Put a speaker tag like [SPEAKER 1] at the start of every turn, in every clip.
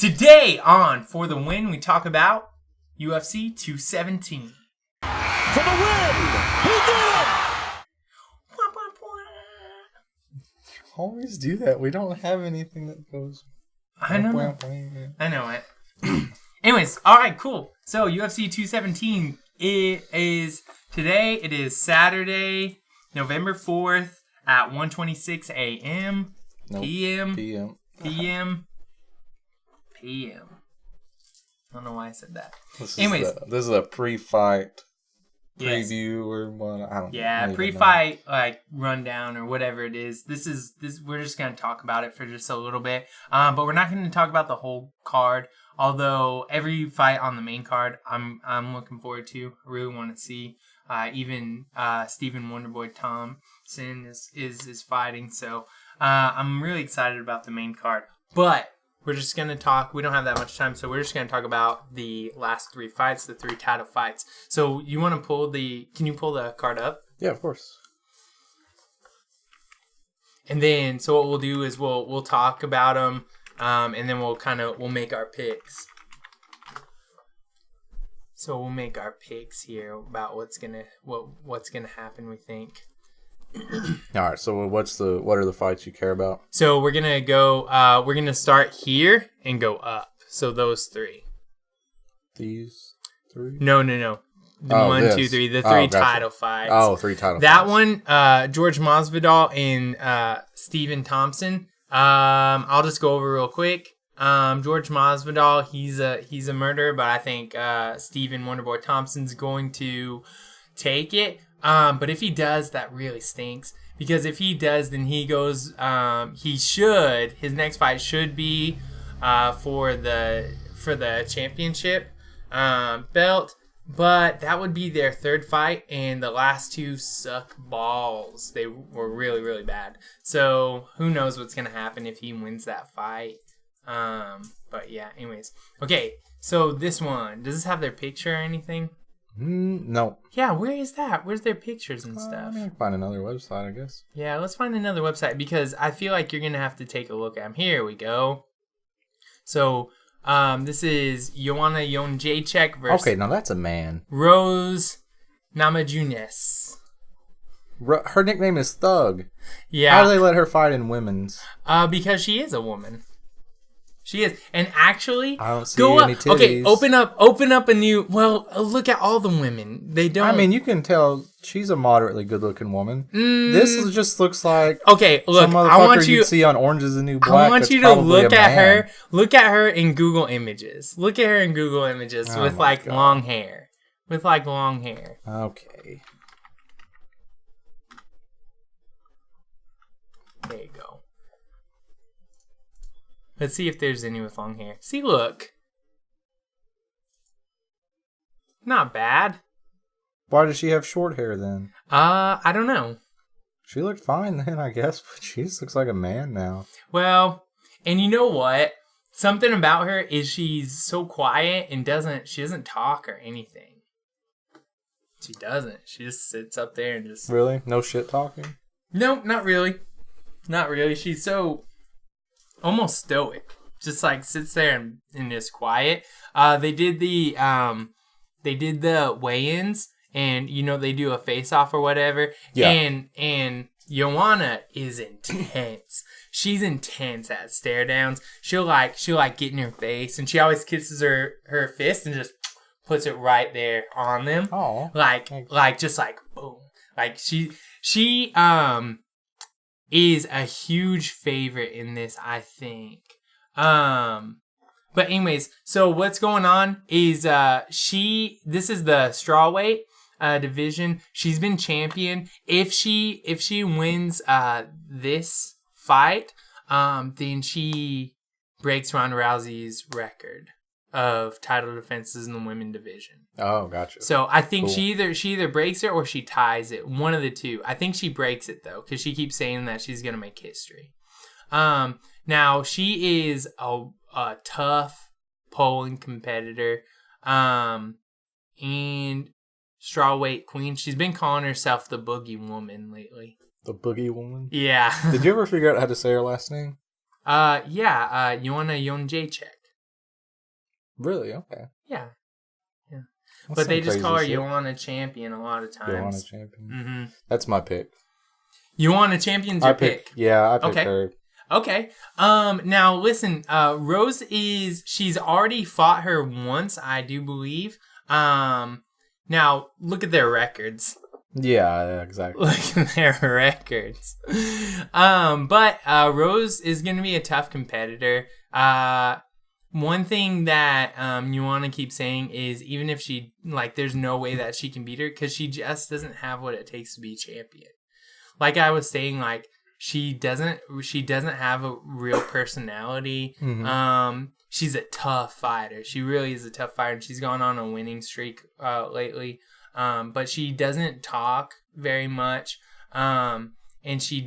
[SPEAKER 1] Today on For the Win, we talk about UFC 217.
[SPEAKER 2] For the win! He did it!
[SPEAKER 3] Always do that. We don't have anything that goes...
[SPEAKER 1] I know it. Anyways, alright, cool. So, UFC 217 is today. It is Saturday, November 4th at 1:26 a.m. PM. I don't know why I said that.
[SPEAKER 3] This is a pre-fight preview or what? I don't know.
[SPEAKER 1] Yeah, pre-fight rundown or whatever it is. This we're just gonna talk about it for just a little bit. But we're not gonna talk about the whole card. Although every fight on the main card, I'm looking forward to. I really want to see. Even Stephen Wonderboy Thompson is fighting. So I'm really excited about the main card. But we're just going to talk. We don't have that much time, so we're just going to talk about the last three fights, the three title fights. So you want to can you pull the card up?
[SPEAKER 3] Yeah, of course.
[SPEAKER 1] And then, so what we'll do is we'll talk about them, and then we'll make our picks. So we'll make our picks here about what's gonna happen. We think.
[SPEAKER 3] All right. So what are the fights you care about?
[SPEAKER 1] So we're gonna go. We're gonna start here and go up. So those three.
[SPEAKER 3] These three?
[SPEAKER 1] No. The 1, 2, 3. The three title fights.
[SPEAKER 3] Oh, three title
[SPEAKER 1] that
[SPEAKER 3] fights.
[SPEAKER 1] One, Georges Masvidal and Stephen Thompson. I'll just go over real quick. Georges Masvidal, he's a murderer, but I think Stephen Wonderboy Thompson's going to take it. But if he does, that really stinks. Because if he does, then he goes. His next fight should be for the championship belt. But that would be their third fight, and the last two suck balls. They were really, really bad. So who knows what's gonna happen if he wins that fight. But yeah. Anyways, okay. So this one, does this have their picture or anything?
[SPEAKER 3] No.
[SPEAKER 1] Yeah, where is that? Where's their pictures and stuff?
[SPEAKER 3] I mean, find another website, I guess.
[SPEAKER 1] Yeah, let's find another website because I feel like you're going to have to take a look at them. Here we go. So, this is Joanna Jedrzejczyk versus...
[SPEAKER 3] Okay, now that's a man.
[SPEAKER 1] Rose Namajunas.
[SPEAKER 3] Her nickname is Thug.
[SPEAKER 1] Yeah.
[SPEAKER 3] How do they let her fight in women's?
[SPEAKER 1] Because she is a woman. She is, and actually,
[SPEAKER 3] I don't see any titties.
[SPEAKER 1] Okay, open up a new. Well, look at all the women. They don't.
[SPEAKER 3] I mean, you can tell she's a moderately good-looking woman. This just looks like
[SPEAKER 1] okay. Look,
[SPEAKER 3] some motherfucker you'd see on Orange Is the New Black.
[SPEAKER 1] I want you to look at her. Look at her in Google Images. Look at her in Google Images with like long hair. With like long hair.
[SPEAKER 3] Okay.
[SPEAKER 1] There you go. Let's see if there's any with long hair. See, look. Not bad.
[SPEAKER 3] Why does she have short hair then?
[SPEAKER 1] I don't know.
[SPEAKER 3] She looked fine then, I guess, but she just looks like a man now.
[SPEAKER 1] Well, and you know what? Something about her is she's so quiet and she doesn't talk or anything. She doesn't. She just sits up there and just...
[SPEAKER 3] Really? No shit talking?
[SPEAKER 1] No, not really. Not really. She's so... almost stoic, just like sits there and is quiet. They did the weigh-ins, and they do a face-off or whatever. Yeah. And Joanna is intense. She's intense at stare downs. She'll get in her face, and she always kisses her fist and just puts it right there on them.
[SPEAKER 3] Oh,
[SPEAKER 1] like just like boom. Like she is a huge favorite in this, I think. But anyways, so what's going on is this is the strawweight division. She's been champion. If she wins this fight, then she breaks Ronda Rousey's record of title defenses in the women division.
[SPEAKER 3] Oh, gotcha.
[SPEAKER 1] So I think she either breaks it or she ties it. One of the two. I think she breaks it though, because she keeps saying that she's gonna make history. Now she is a tough polling competitor, and strawweight queen. She's been calling herself the Boogie Woman lately.
[SPEAKER 3] The Boogie Woman?
[SPEAKER 1] Yeah.
[SPEAKER 3] Did you ever figure out how to say her last name?
[SPEAKER 1] Joanna Jedrzejczyk.
[SPEAKER 3] Really? Okay.
[SPEAKER 1] Yeah.
[SPEAKER 3] That's
[SPEAKER 1] But they just call her
[SPEAKER 3] shit.
[SPEAKER 1] Joanna Champion a lot of times.
[SPEAKER 3] Joanna Champion.
[SPEAKER 1] Mm-hmm.
[SPEAKER 3] That's my pick.
[SPEAKER 1] Joanna Champion's your pick.
[SPEAKER 3] Yeah, I picked
[SPEAKER 1] Okay.
[SPEAKER 3] her.
[SPEAKER 1] Okay. Now listen, Rose she's already fought her once, I do believe. Now look at their records.
[SPEAKER 3] Yeah, exactly.
[SPEAKER 1] Look at their records. But Rose is going to be a tough competitor. One thing that Joanna keeps saying is even if she, there's no way that she can beat her because she just doesn't have what it takes to be champion. Like I was saying, she doesn't have a real personality.
[SPEAKER 3] Mm-hmm.
[SPEAKER 1] She's a tough fighter. She really is a tough fighter. She's gone on a winning streak lately. But she doesn't talk very much. And she's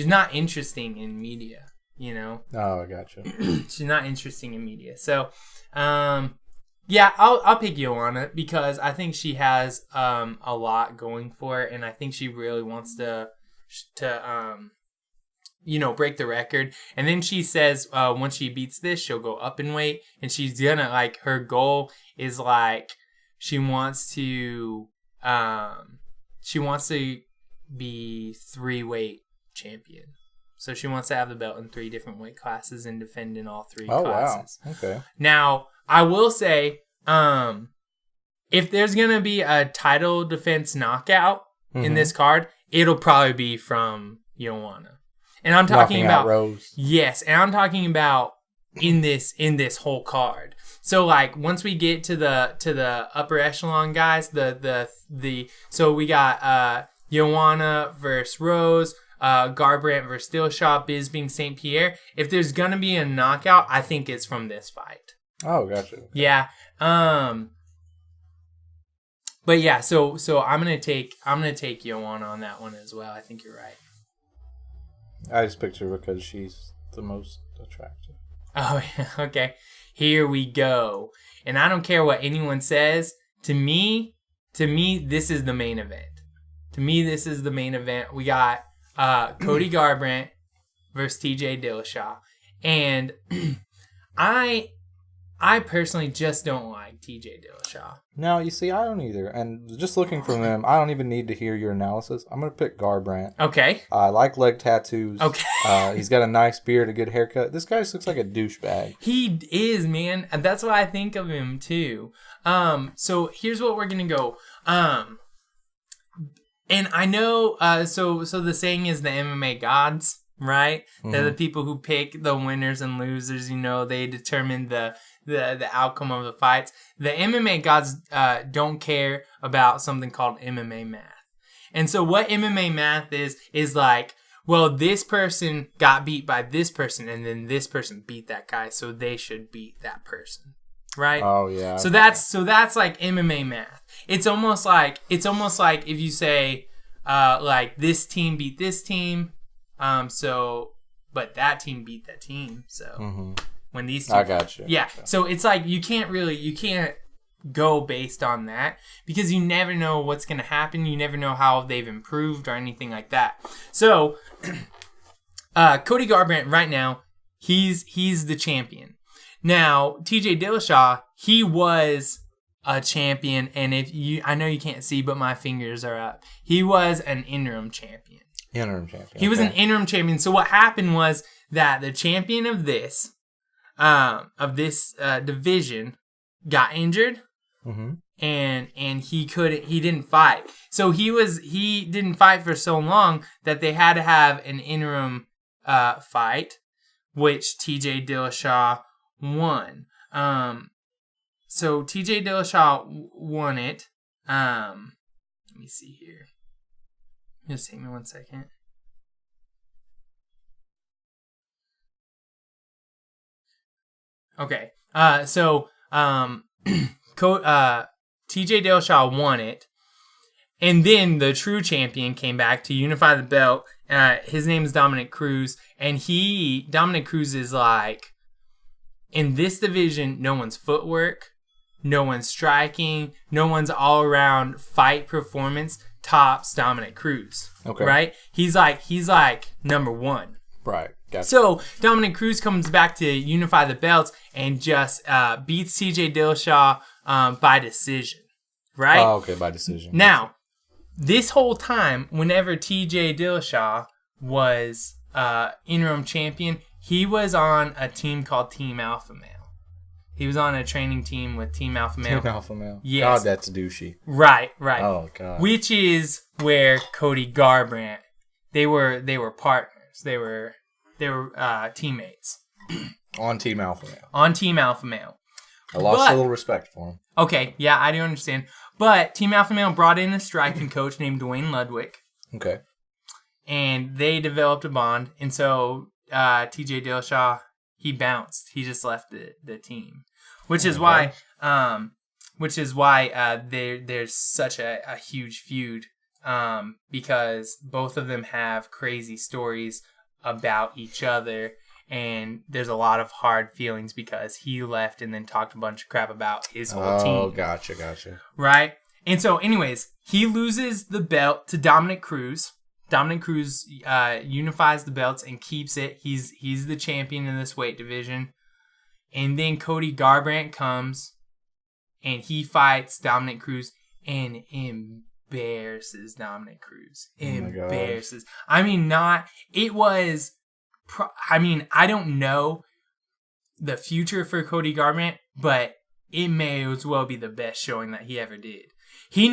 [SPEAKER 1] not interesting in media, you know?
[SPEAKER 3] Oh, I gotcha.
[SPEAKER 1] She's not interesting in media. So, yeah, I'll pick Joanna because I think she has a lot going for her, and I think she really wants to break the record. And then she says once she beats this, she'll go up in weight, and she's gonna her goal is she wants to be 3-weight champion. So she wants to have the belt in 3 different weight classes and defend in all 3 classes.
[SPEAKER 3] Wow. Okay.
[SPEAKER 1] Now, I will say, if there's going to be a title defense knockout in this card, it'll probably be from Joanna. And I'm talking about
[SPEAKER 3] Rose. Yes,
[SPEAKER 1] and I'm talking about in this whole card. So once we get to the upper echelon guys, so we got Joanna versus Rose, Garbrandt versus Dillashaw, Bisping, St-Pierre. If there's gonna be a knockout, I think it's from this fight.
[SPEAKER 3] Oh, gotcha.
[SPEAKER 1] Yeah. But yeah, so I'm gonna take Joanna on that one as well. I think you're right.
[SPEAKER 3] I just picked her because she's the most attractive.
[SPEAKER 1] Oh, yeah. Okay. Here we go. And I don't care what anyone says. To me, this is the main event. We got Cody Garbrandt versus TJ Dillashaw. And I personally just don't like TJ Dillashaw.
[SPEAKER 3] No, you see, I don't either. And just looking from them, I don't even need to hear your analysis. I'm going to pick Garbrandt.
[SPEAKER 1] Okay.
[SPEAKER 3] I like leg tattoos.
[SPEAKER 1] Okay.
[SPEAKER 3] He's got a nice beard, a good haircut. This guy just looks like a douchebag.
[SPEAKER 1] He is, man. That's what I think of him, too. So here's what we're going to go. And I know, so the saying is the MMA gods, right? Mm-hmm. They're the people who pick the winners and losers. They determine the outcome of the fights. The MMA gods don't care about something called MMA math. And so what MMA math is well, this person got beat by this person, and then this person beat that guy, so they should beat that person. Right?
[SPEAKER 3] Oh yeah.
[SPEAKER 1] So that's like MMA math. It's almost like if you say this team beat this team, but that team beat that team. So when these two,
[SPEAKER 3] I got you.
[SPEAKER 1] Yeah. So it's you can't go based on that because you never know what's gonna happen. You never know how they've improved or anything like that. So Cody Garbrandt right now, he's the champion. Now, TJ Dillashaw, he was a champion, and I know you can't see, but my fingers are up. He was an interim champion. He was an interim champion. So what happened was that the champion of this division got injured, and he didn't fight. So he didn't fight for so long that they had to have an interim fight, which TJ Dillashaw won. So TJ Dillashaw won it. Let me see here. Just take me 1 second. Okay. So TJ Dillashaw won it. And then the true champion came back to unify the belt. His name is Dominic Cruz. And Dominic Cruz is in this division, no one's footwork, no one's striking, no one's all-around fight performance tops Dominic Cruz. Okay. Right? He's like number one.
[SPEAKER 3] Right. Gotcha.
[SPEAKER 1] So Dominic Cruz comes back to unify the belts and just beats TJ Dillashaw by decision, right?
[SPEAKER 3] Oh, okay, by decision.
[SPEAKER 1] Now, this whole time, whenever TJ Dillashaw was interim champion, he was on a team called Team Alpha Male. He was on a training team with Team Alpha Male.
[SPEAKER 3] Team Alpha Male.
[SPEAKER 1] Yes.
[SPEAKER 3] God, that's douchey.
[SPEAKER 1] Right.
[SPEAKER 3] Oh, God.
[SPEAKER 1] Which is where Cody Garbrandt, they were partners. They were teammates.
[SPEAKER 3] On Team Alpha Male.
[SPEAKER 1] On Team Alpha Male.
[SPEAKER 3] I lost a little respect for him.
[SPEAKER 1] Okay, yeah, I do understand. But Team Alpha Male brought in a striking coach named Dwayne Ludwig.
[SPEAKER 3] Okay.
[SPEAKER 1] And they developed a bond. And so TJ Dillashaw, he bounced. He just left the team. Which is why there's such a huge feud. Because both of them have crazy stories about each other, and there's a lot of hard feelings because he left and then talked a bunch of crap about his whole team.
[SPEAKER 3] Oh, gotcha.
[SPEAKER 1] Right? And so, anyways, he loses the belt to Dominic Cruz. Dominic Cruz unifies the belts and keeps it. He's the champion in this weight division. And then Cody Garbrandt comes, and he fights Dominic Cruz and embarrasses Dominic Cruz. Embarrasses. I mean, I don't know the future for Cody Garbrandt, but it may as well be the best showing that he ever did. He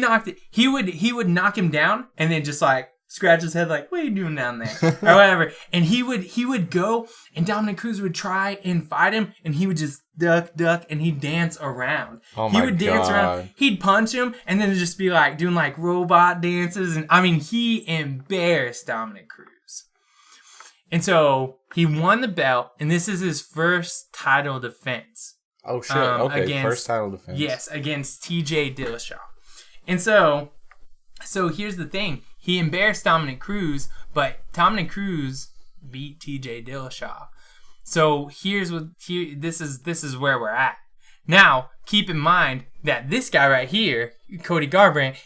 [SPEAKER 1] would knock him down and then just like scratch his head like, what are you doing down there? Or whatever. And he would go, and Dominic Cruz would try and fight him, and he would just duck, and he'd dance around.
[SPEAKER 3] Oh my God.
[SPEAKER 1] Dance around. He'd punch him, and then it'd just be like doing like robot dances. And I mean, he embarrassed Dominic Cruz. And so he won the belt, and this is his first title defense.
[SPEAKER 3] Oh, shit. Okay, first title defense.
[SPEAKER 1] Yes, against TJ Dillashaw. And so here's the thing. He embarrassed Dominic Cruz, but Dominic Cruz beat TJ Dillashaw. So this is where we're at. Now, keep in mind that this guy right here, Cody Garbrandt,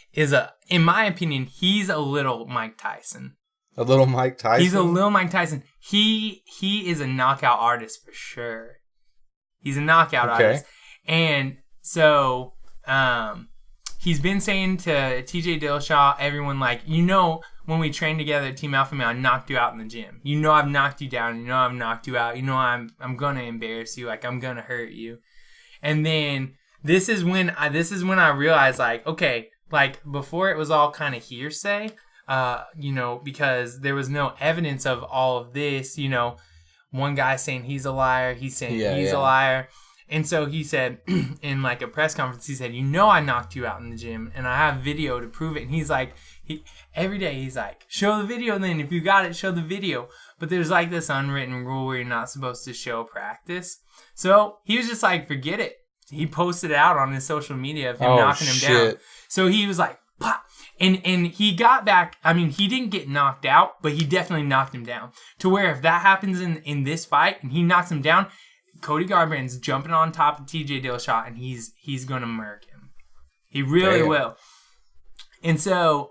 [SPEAKER 1] in my opinion, he's a little Mike Tyson.
[SPEAKER 3] A little Mike Tyson?
[SPEAKER 1] He's a little Mike Tyson. He is a knockout artist for sure. He's a knockout artist. And so he's been saying to TJ Dillashaw, everyone, like, when we trained together at Team Alpha Male, I knocked you out in the gym. I've knocked you down. I've knocked you out. I'm going to embarrass you. Like, I'm going to hurt you. And then this is when I realized, like, okay, like, before it was all kind of hearsay, because there was no evidence of all of this, one guy saying he's a liar, he's saying he's a liar. And so he said in like a press conference, he said, I knocked you out in the gym and I have video to prove it. And he's like, every day he's like, show the video then. If you got it, show the video. But there's like this unwritten rule where you're not supposed to show practice. So he was just like, forget it. He posted it out on his social media of him knocking him down. So he was like, pop. And he got back. I mean, he didn't get knocked out, but he definitely knocked him down. To where if that happens in this fight and he knocks him down, Cody Garbrandt's jumping on top of TJ Dillashaw and he's gonna murk him. He really will. And so,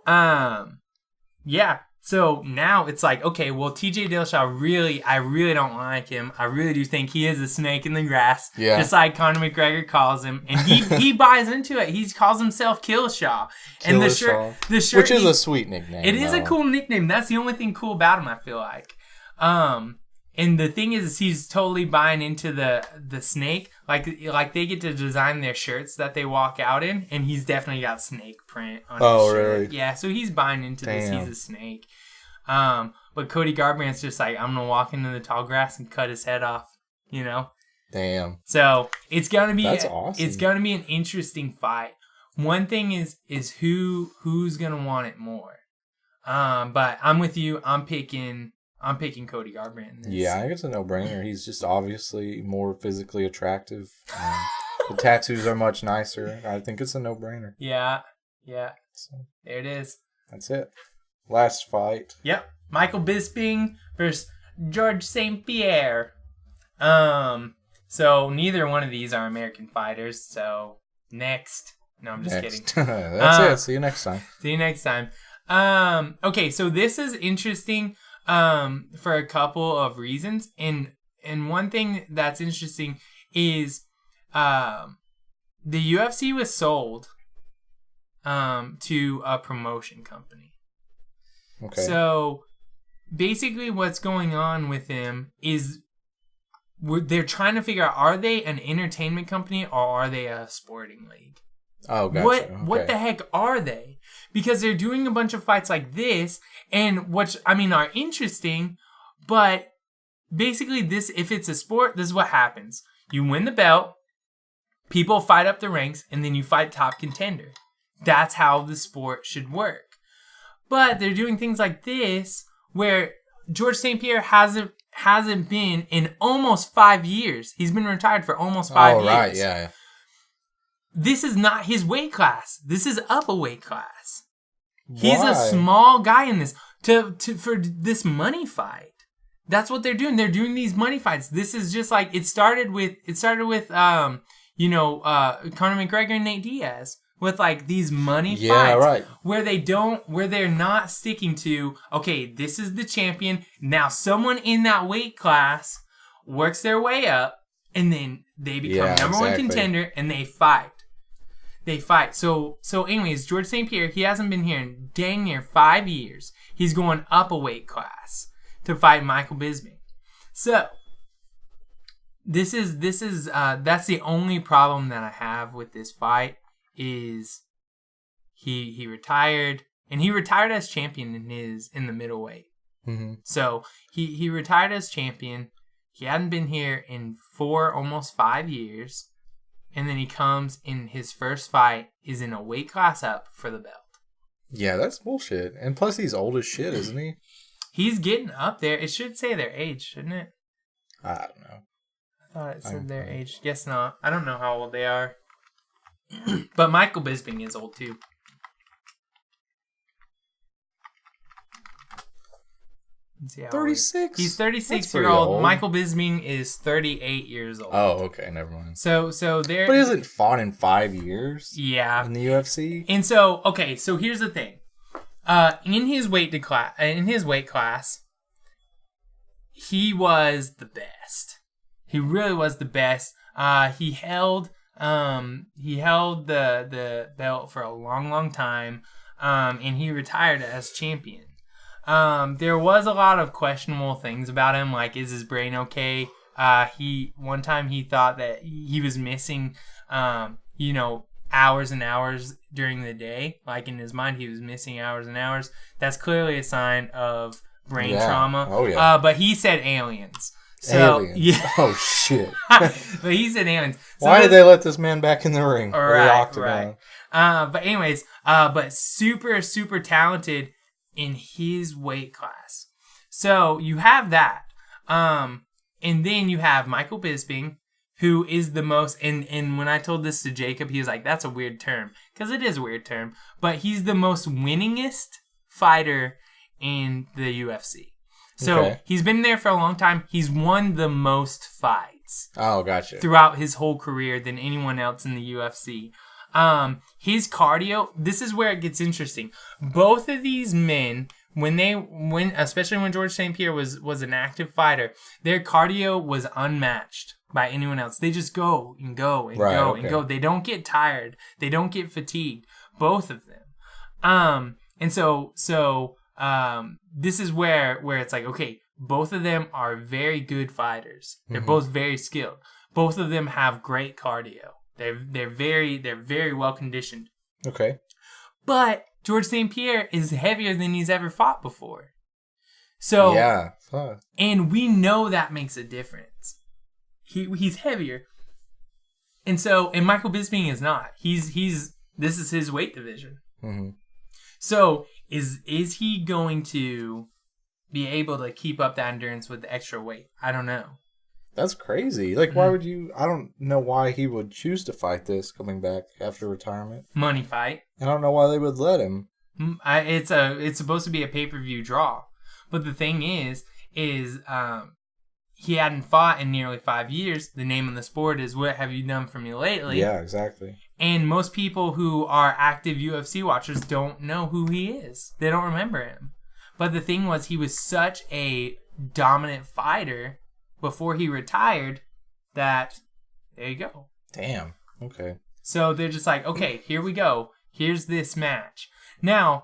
[SPEAKER 1] So now it's like, okay, well, TJ Dillashaw I really don't like him. I really do think he is a snake in the grass. Yeah. Just like Conor McGregor calls him. And he buys into it. He calls himself Killshaw. And the shirt,
[SPEAKER 3] which is a sweet nickname.
[SPEAKER 1] It is a cool nickname. That's the only thing cool about him, I feel like. And the thing is he's totally buying into the snake. Like they get to design their shirts that they walk out in, and he's definitely got snake print on his shirt. Really? Yeah, so he's buying into this. He's a snake. But Cody Garbrandt's just like, I'm gonna walk into the tall grass and cut his head off. Damn. So it's gonna be awesome. It's gonna be an interesting fight. One thing is who's gonna want it more. But I'm with you. I'm picking Cody Garbrandt.
[SPEAKER 3] Yeah, I think it's a no-brainer. He's just obviously more physically attractive. The tattoos are much nicer. I think it's a no-brainer.
[SPEAKER 1] Yeah. So, there it is.
[SPEAKER 3] That's it. Last fight.
[SPEAKER 1] Yep. Michael Bisping versus Georges St-Pierre. So neither one of these are American fighters. So next. No, I'm just kidding.
[SPEAKER 3] That's it. See you next time.
[SPEAKER 1] See you next time. Okay, so this is interesting. for a couple of reasons. And one thing that's interesting is the UFC was sold to a promotion company.
[SPEAKER 3] Okay.
[SPEAKER 1] So basically what's going on with them is they're trying to figure out, are they an entertainment company or are they a sporting league?
[SPEAKER 3] Oh, gotcha.
[SPEAKER 1] What the heck are they? Because they're doing a bunch of fights like this, and which, I mean, are interesting, but basically this, if it's a sport, this is what happens. You win the belt, people fight up the ranks, and then you fight top contender. That's how the sport should work. But they're doing things like this, where Georges St-Pierre hasn't been in almost 5 years. He's been retired for almost 5 years. Oh, right,
[SPEAKER 3] yeah.
[SPEAKER 1] This is not his weight class. This is up a weight class. He's a small guy in this for this money fight. That's what they're doing. They're doing these money fights. This is just like it started with Conor McGregor and Nate Diaz with like these money fights,
[SPEAKER 3] right.
[SPEAKER 1] where they're not sticking to, okay, this is the champion. Now someone in that weight class works their way up, and then they become number one contender, and they fight. So anyways, Georges St-Pierre, he hasn't been here in dang near 5 years. He's going up a weight class to fight Michael Bisping. So that's the only problem that I have with this fight is he retired, and he retired as champion in the middleweight.
[SPEAKER 3] Mm-hmm.
[SPEAKER 1] So he retired as champion. He hadn't been here in almost 5 years. And then he comes in his first fight is in a weight class up for the belt.
[SPEAKER 3] Yeah, that's bullshit. And plus he's old as shit, isn't he?
[SPEAKER 1] He's getting up there. It should say their age, shouldn't it?
[SPEAKER 3] I don't know.
[SPEAKER 1] I thought it said their age. Guess not. I don't know how old they are. But Michael Bisping is old too. Let's see how
[SPEAKER 3] 36?
[SPEAKER 1] He's 36-year-old. Michael Bisping is 38 years old.
[SPEAKER 3] Oh, okay. Never mind.
[SPEAKER 1] So there.
[SPEAKER 3] But he hasn't fought in 5 years?
[SPEAKER 1] Yeah.
[SPEAKER 3] In the UFC?
[SPEAKER 1] And so, okay, so here's the thing. In his weight class, he was the best. He really was the best. He held the belt for a long, long time. And he retired as champion. There was a lot of questionable things about him, like, is his brain okay? One time he thought that he was missing, hours and hours during the day. Like, in his mind, he was missing hours and hours. That's clearly a sign of brain trauma.
[SPEAKER 3] Oh, yeah.
[SPEAKER 1] But he said aliens.
[SPEAKER 3] So, aliens? Yeah. Oh, shit.
[SPEAKER 1] But he said aliens. So
[SPEAKER 3] why did they let this man back in the ring?
[SPEAKER 1] Right. But anyways, but super, super talented in his weight class. So you have that. And then you have Michael Bisping, who is the most, and when I told this to Jacob, he was like, that's a weird term. Because it is a weird term. But he's the most winningest fighter in the UFC. So he's been there for a long time. He's won the most fights.
[SPEAKER 3] Oh, gotcha.
[SPEAKER 1] Throughout his whole career than anyone else in the UFC. His cardio, this is where it gets interesting. Both of these men, especially when Georges St-Pierre was an active fighter, their cardio was unmatched by anyone else. They just go and go and go and go. They don't get tired. They don't get fatigued. Both of them. And so this is where it's like, okay, both of them are very good fighters. They're both very skilled. Both of them have great cardio. They're very well conditioned.
[SPEAKER 3] Okay.
[SPEAKER 1] But Georges St-Pierre is heavier than he's ever fought before. So
[SPEAKER 3] yeah.
[SPEAKER 1] And we know that makes a difference. He's heavier. And Michael Bisping is not. This is his weight division.
[SPEAKER 3] Mm-hmm.
[SPEAKER 1] So is he going to be able to keep up that endurance with the extra weight? I don't know.
[SPEAKER 3] That's crazy. Like, why would you... I don't know why he would choose to fight this coming back after retirement.
[SPEAKER 1] Money fight.
[SPEAKER 3] I don't know why they would let him.
[SPEAKER 1] It's supposed to be a pay-per-view draw. But the thing is he hadn't fought in nearly 5 years. The name of the sport is, what have you done for me lately?
[SPEAKER 3] Yeah, exactly.
[SPEAKER 1] And most people who are active UFC watchers don't know who he is. They don't remember him. But the thing was, he was such a dominant fighter before he retired that there you go.
[SPEAKER 3] Damn. Okay.
[SPEAKER 1] So they're just like, okay, here we go. Here's this match. Now,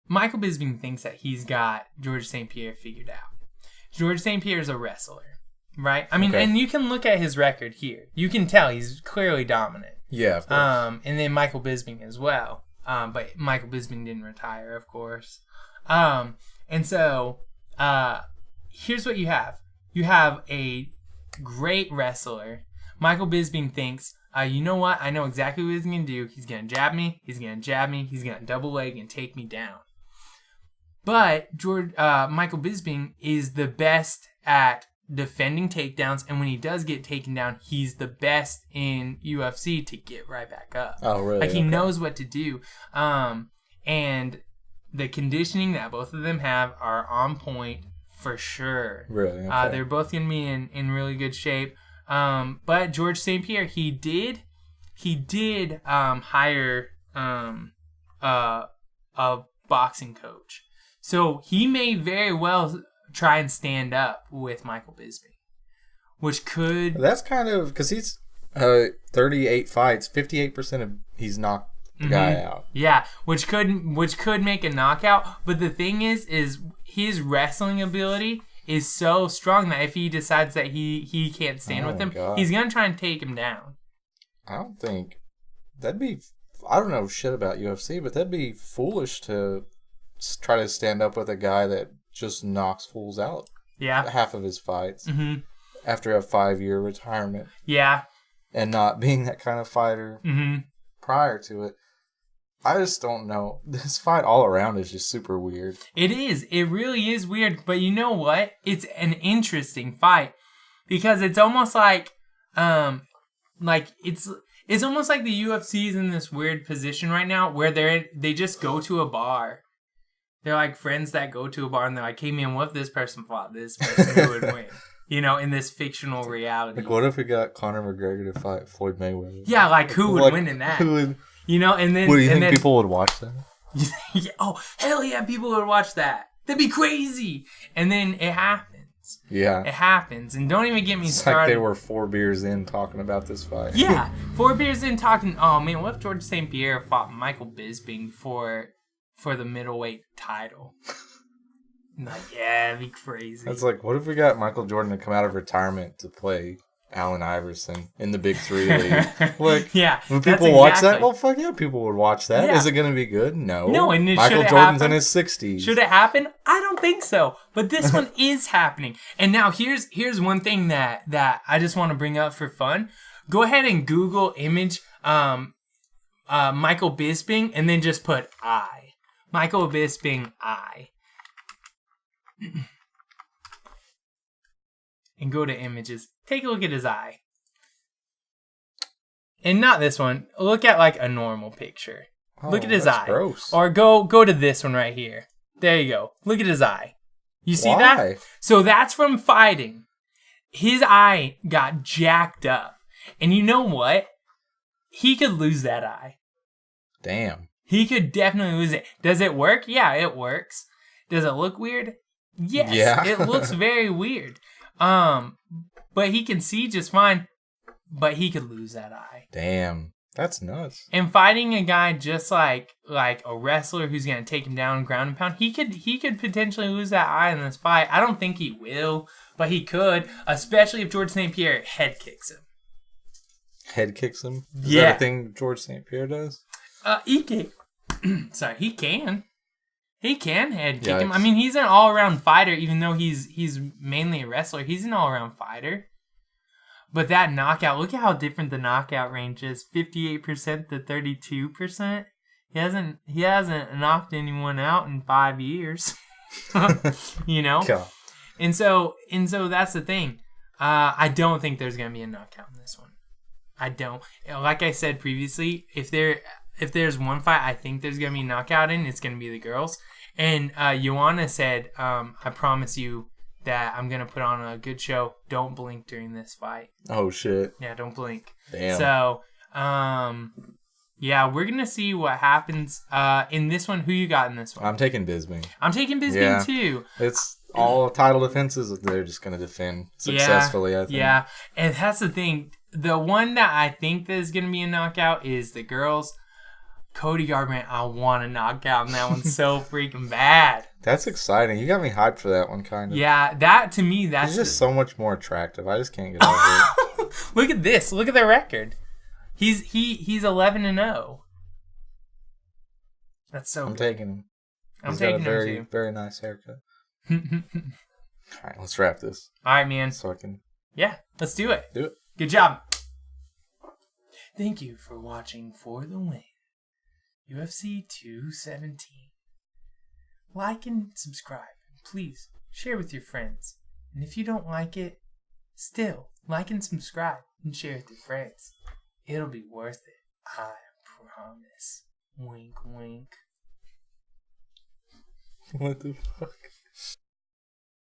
[SPEAKER 1] Michael Bisping thinks that he's got Georges St-Pierre figured out. Georges St-Pierre is a wrestler, right? I mean, and you can look at his record here. You can tell he's clearly dominant.
[SPEAKER 3] Yeah, of course.
[SPEAKER 1] And then Michael Bisping as well. But Michael Bisping didn't retire, of course. And so, here's what you have. You have a great wrestler. Michael Bisping thinks, you know what? I know exactly what he's going to do. He's going to jab me. He's going to jab me. He's going to double leg and take me down. But Michael Bisping is the best at defending takedowns, and when he does get taken down, he's the best in UFC to get right back up.
[SPEAKER 3] Oh, really?
[SPEAKER 1] Like, he knows what to do. And the conditioning that both of them have are on point for sure.
[SPEAKER 3] Really? Okay.
[SPEAKER 1] They're both going to be in really good shape. But Georges St-Pierre, he did hire a boxing coach. So he may very well try and stand up with Michael Bisping, which could...
[SPEAKER 3] That's kind of... Because he's 38 fights, 58% of he's knocked the guy out.
[SPEAKER 1] Yeah, which could make a knockout. But the thing is his wrestling ability is so strong that if he decides that he can't stand with him, he's going to try and take him down.
[SPEAKER 3] I don't think... That'd be... I don't know shit about UFC, but that'd be foolish to try to stand up with a guy that just knocks fools out.
[SPEAKER 1] Yeah.
[SPEAKER 3] Half of his fights. After a 5-year retirement.
[SPEAKER 1] Yeah.
[SPEAKER 3] And not being that kind of fighter prior to it. I just don't know. This fight all around is just super weird.
[SPEAKER 1] It is. It really is weird. But you know what? It's an interesting fight. Because it's almost like it's almost like the UFC is in this weird position right now where they just go to a bar. They're like friends that go to a bar and they're like, hey man, what if this person fought this person, who would win? You know, in this fictional reality.
[SPEAKER 3] Like, what if we got Conor McGregor to fight Floyd Mayweather?
[SPEAKER 1] Yeah, like who would win in that? You know, and then...
[SPEAKER 3] What, do you think people would watch that?
[SPEAKER 1] Yeah, oh, hell yeah, people would watch that. That'd be crazy. And then it happens.
[SPEAKER 3] Yeah.
[SPEAKER 1] It happens. And don't even get me started.
[SPEAKER 3] It's like they were 4 beers in talking about this fight.
[SPEAKER 1] Yeah, 4 beers in talking, oh man, what if Georges St-Pierre fought Michael Bisping for the middleweight title? Like, yeah, it'd be crazy.
[SPEAKER 3] That's like, what if we got Michael Jordan to come out of retirement to play Allen Iverson in the Big 3 league? Like,
[SPEAKER 1] yeah,
[SPEAKER 3] would people watch that? Well, fuck yeah, people would watch that.
[SPEAKER 1] Yeah.
[SPEAKER 3] Is it going to be good? No.
[SPEAKER 1] No, and
[SPEAKER 3] Michael Jordan's in his 60s.
[SPEAKER 1] Should it happen? I don't think so. But this one is happening. And now here's one thing that I just want to bring up for fun. Go ahead and Google image Michael Bisping and then just put I. Michael Bisping I. And go to images. Take a look at his eye. And not this one. Look at like a normal picture. Look at his eye.
[SPEAKER 3] Gross.
[SPEAKER 1] Or go to this one right here. There you go. Look at his eye. You see that? So that's from fighting. His eye got jacked up. And you know what? He could lose that eye.
[SPEAKER 3] Damn.
[SPEAKER 1] He could definitely lose it. Does it work? Yeah, it works. Does it look weird? Yes. Yeah. It looks very weird. But he can see just fine. But he could lose that eye.
[SPEAKER 3] Damn. That's nuts.
[SPEAKER 1] And fighting a guy just like a wrestler who's gonna take him down ground and pound, he could potentially lose that eye in this fight. I don't think he will, but he could, especially if Georges St-Pierre head kicks him.
[SPEAKER 3] Head kicks him? Is that a thing Georges St-Pierre does?
[SPEAKER 1] He can. Sorry, he can. He can head kick him. I mean, he's an all-around fighter, even though he's mainly a wrestler. He's an all-around fighter. But that knockout, look at how different the knockout range is. 58% to 32%. He hasn't knocked anyone out in 5 years. You know?
[SPEAKER 3] Yeah.
[SPEAKER 1] And so that's the thing. I don't think there's going to be a knockout in this one. I don't. Like I said previously, if there's one fight I think there's going to be a knockout in, it's going to be the girls. And Joanna said, I promise you that I'm going to put on a good show. Don't blink during this fight.
[SPEAKER 3] Oh, shit.
[SPEAKER 1] Yeah, don't blink.
[SPEAKER 3] Damn.
[SPEAKER 1] So, Yeah, we're going to see what happens in this one. Who you got in this one?
[SPEAKER 3] I'm taking Bisping.
[SPEAKER 1] I'm taking Bisping, too.
[SPEAKER 3] It's all title defenses. They're just going to defend successfully, I think.
[SPEAKER 1] Yeah, and that's the thing. The one that I think that is going to be a knockout is the girls. Cody Garbrandt, I want to knock out, and that one's so freaking bad.
[SPEAKER 3] That's exciting. You got me hyped for that one, kind of.
[SPEAKER 1] Yeah, that to me, that's
[SPEAKER 3] he's just so much more attractive. I just can't get over it.
[SPEAKER 1] Look at this. Look at their record. He's 11-0. That's so.
[SPEAKER 3] I'm taking him.
[SPEAKER 1] He's taking
[SPEAKER 3] got a very,
[SPEAKER 1] him too.
[SPEAKER 3] very nice haircut. All right, let's wrap this.
[SPEAKER 1] All right, man.
[SPEAKER 3] So I can.
[SPEAKER 1] Yeah, let's do it.
[SPEAKER 3] Do it.
[SPEAKER 1] Good job. Thank you for watching For the Win. UFC 217. Like and subscribe. Please share with your friends. And if you don't like it, still like and subscribe and share with your friends. It'll be worth it. I promise. Wink, wink.
[SPEAKER 3] What the fuck?